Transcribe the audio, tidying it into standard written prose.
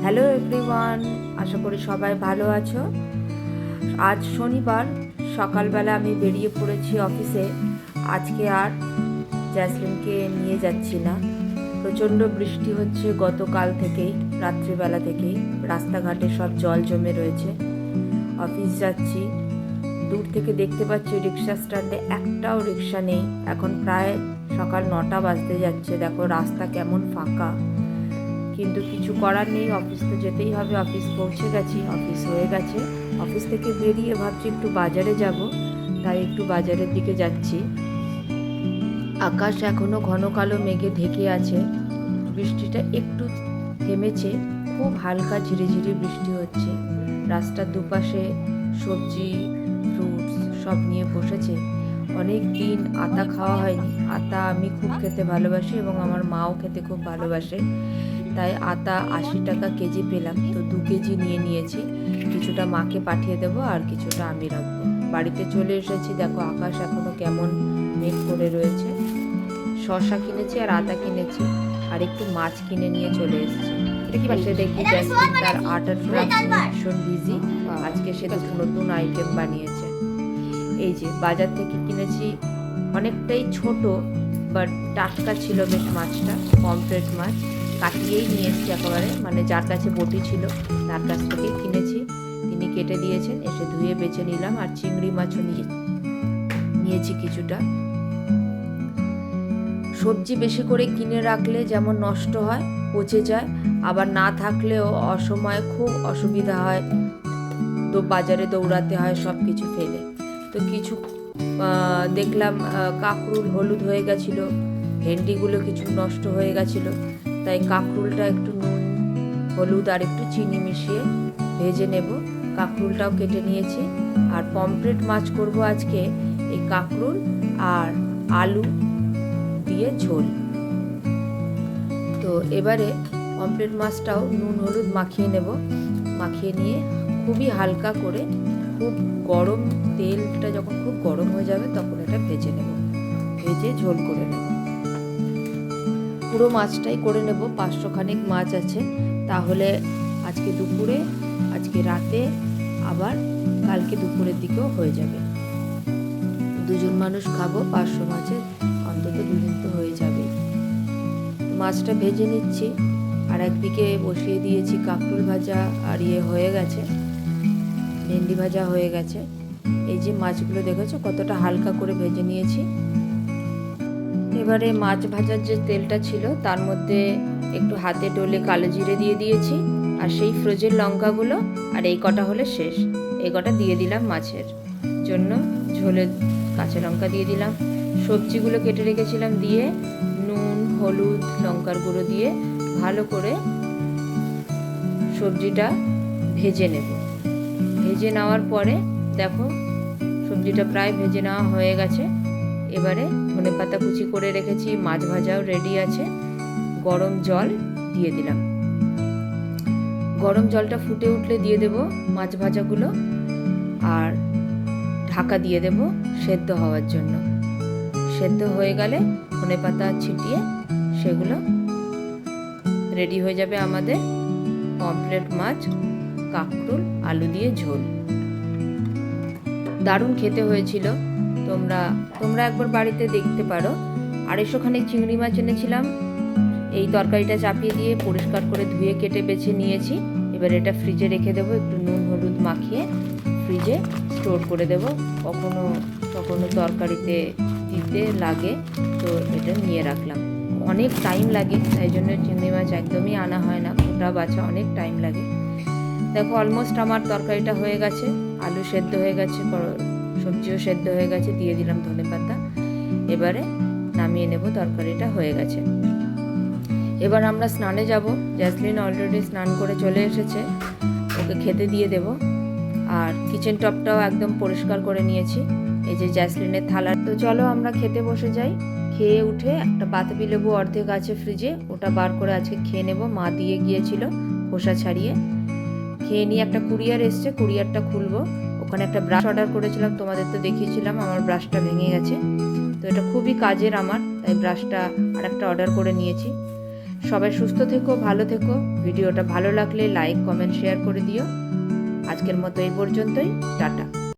Hello everyone, আশা করি সবাই ভালো আছো। আজ শনিবার সকালবেলা আমি বেরিয়ে পড়েছি অফিসে। আজকে আর জ্যাসলিনকে নিয়ে যাচ্ছি না। প্রচণ্ড বৃষ্টি হচ্ছে গতকাল থেকেই, রাত্রিবেলা থেকেই রাস্তাঘাটে সব জল জমে রয়েছে। অফিস যাচ্ছি, দূর থেকে দেখতে পাচ্ছি রিক্সা স্ট্যান্ডে একটাও রিক্সা নেই। এখন প্রায় সকাল 9টা বাজতে যাচ্ছে, দেখো রাস্তা কেমন ফাঁকা। কিন্তু কিছু করার নেই, অফিস তো যেতেই হবে। অফিস পৌঁছে গেছি, অফিস হয়ে গেছে। অফিস থেকে বেরিয়ে ভাবছি একটু বাজারে যাব, তাই একটু বাজারের দিকে যাচ্ছি। আকাশ এখনো ঘন কালো মেঘে ঢেকে আছে। বৃষ্টিটা একটু থেমেছে, খুব হালকা ঝিরিঝিরি বৃষ্টি হচ্ছে। রাস্তার দুপাশে সবজি, ফ্রুটস সব নিয়ে বসেছে। অনেক দিন আতা খাওয়া হয়নি। আতা আমি খুব খেতে ভালোবাসি এবং আমার মাও খেতে খুব ভালোবাসে। তাই আতা 80 টাকা কেজি পেলাম, তো 2 কেজি নিয়ে নিয়েছি। কিছুটা মাকে পাঠিয়ে দেবো আর কিছুটা আমি রাখবো। বাড়িতে চলে এসেছি, দেখো আকাশ এখনো কেমন মেঘ করে রয়েছে। শসা কিনেছি আর আতা কিনেছি, আর একটু মাছ কিনে নিয়ে চলে এসেছি। এসে দেখি জ্যাসমিন তার আর্ট অ্যান্ড ক্রাফট ভীষণ বিজি। আজকে সে নতুন আইটেম বানিয়েছে। এই যে বাজার থেকে কিনেছি, অনেকটাই ছোট বাট টাটকা ছিল বেশ মাছটা। পমফ্রেট মাছ কাটিয়েই নিয়ে এসেছি একেবারে, মানে যার কাছে বটি ছিল তার কাছ থেকে কিনেছি। তিনি কেটে দিয়েছেন, এসে ধুয়ে বেছে নিলাম। আর চিংড়ি মাছও নিয়েছি কিছুটা। সবজি বেশি করে কিনে রাখলে যেমন নষ্ট হয়, পচে যায়, আবার না থাকলেও অসময়ে খুব অসুবিধা হয়, তো বাজারে দৌড়াতে হয় সব কিছু ফেলে। তো কিছু দেখলাম কাঁকরুল হলুদ হয়ে গেছিলো, ভেন্ডিগুলো কিছু নষ্ট হয়ে গেছিলো। তাই কাঁকরুলটা একটু নুন, হলুদ আর একটু চিনি মিশিয়ে ভেজে নেব। কাঁকরুলটাও কেটে নিয়েছি। আর পমফ্রেট মাছ করব আজকে, এই কাঁকরুল আর আলু দিয়ে ঝোল। তো এবারে পমফ্রেট মাছটাও নুন হলুদ মাখিয়ে নেব। মাখিয়ে নিয়ে খুবই হালকা করে, খুব গরম তেলটা যখন খুব গরম হয়ে যাবে তখন এটা ভেজে নেব, ভেজে ঝোল করে নেব। পুরো মাছটাই করে নেব, 500 খানিক মাছ আছে। তাহলে আজকে দুপুরে, আজকে রাতে, আবার কালকে দুপুরের দিকেও হয়ে যাবে। 2জন মানুষ খাবো, 500 মাছের অন্তত 2 দিন তো হয়ে যাবে। মাছটা ভেজে নিচ্ছি, আর একদিকে বসিয়ে দিয়েছি কাঁকরুল ভাজা, আর হয়ে গেছে, ভেন্ডি ভাজা হয়ে গেছে। এই যে মাছগুলো দেখেছো কতটা হালকা করে ভেজে নিয়েছি। এবারে মাছ ভাজার যে তেলটা ছিল তার মধ্যে একটু হাতে ডলে কালো জিরে দিয়ে দিয়েছি, আর সেই ফ্রোজেন লঙ্কাগুলো, আর এই কটা হলে শেষ। এই কটা দিয়ে দিলাম মাছের জন্য, ঝোলের কাঁচা লঙ্কা দিয়ে দিলাম। সবজিগুলো কেটে রেখেছিলাম দিয়ে, নুন হলুদ লঙ্কার গুঁড়ো দিয়ে ভালো করে সবজিটা ভেজে নেব। ভেজে নেওয়ার পরে দেখো সবজিটা প্রায় ভেজে নেওয়া হয়ে গেছে। এবারে ধনেপাতা কুচি করে রেখেছি, মাছ ভাজাও রেডি আছে। গরম জল দিয়ে দিলাম। গরম জলটা ফুটে উঠলে দিয়ে দেব মাছ ভাজাগুলো, আর ঢাকা দিয়ে দেব সেদ্ধ হওয়ার জন্য। সেদ্ধ হয়ে গেলে ধনেপাতা ছিটিয়ে সেগুলো রেডি হয়ে যাবে আমাদের পমফ্রেট মাছ কাঁকরুল আলু দিয়ে ঝোল। দারুণ খেতে হয়েছিল। তোমরা একবার বাড়িতে দেখতে পারো। 250 খানিক চিংড়ি মাছ এনেছিলাম। এই তরকারিটা চাপিয়ে দিয়ে পরিষ্কার করে ধুয়ে কেটে বেছে নিয়েছি। এবার এটা ফ্রিজে রেখে দেবো, একটু নুন হলুদ মাখিয়ে ফ্রিজে স্টোর করে দেব। কখনো তরকারিতে দিতে লাগে, তো এটা নিয়ে রাখলাম। অনেক টাইম লাগে, তাই জন্য চিংড়ি মাছ একদমই আনা হয় না, গোটা বাছা অনেক টাইম লাগে। দেখো অলমোস্ট আমার তরকারিটা হয়ে গেছে, আলু সেদ্ধ হয়ে গেছে, সবজিও সেদ্ধ হয়ে গেছে, দিয়ে দিলাম ধনেপাতা। এবারে নামিয়ে নেব, তরকারিটা হয়ে গেছে। এবার আমরা স্নানে যাব। জ্যাসলিন অলরেডি স্নান করে চলে এসেছে, ওকে খেতে দিয়ে দেব। আর কিচেন টপটাও একদম পরিষ্কার করে নিয়েছি। এই যে জ্যাসলিনের থালা। তো চলো আমরা খেতে বসে যাই। খেয়ে উঠে একটা বাতাবি লেবু অর্ধেক আছে ফ্রিজে, ওটা বার করে আজকে খেয়ে নেব। মা দিয়ে গিয়েছিল খোসা ছাড়িয়ে। খেয়ে নিয়ে একটা কুরিয়ার এসছে, কুরিয়ারটা খুলবো। ওখানে একটা ব্রাশ অর্ডার করেছিলাম, তোমাদের তো দেখিয়েছিলাম আমার ব্রাশটা ভেঙে গেছে। তো এটা খুবই কাজের আমার, তাই ব্রাশটা আর একটা অর্ডার করে নিয়েছি। সবাই সুস্থ থেকো, ভালো থেকো। ভিডিওটা ভালো লাগলে লাইক, কমেন্ট, শেয়ার করে দিও। আজকের মতো এই পর্যন্তই। টাটা।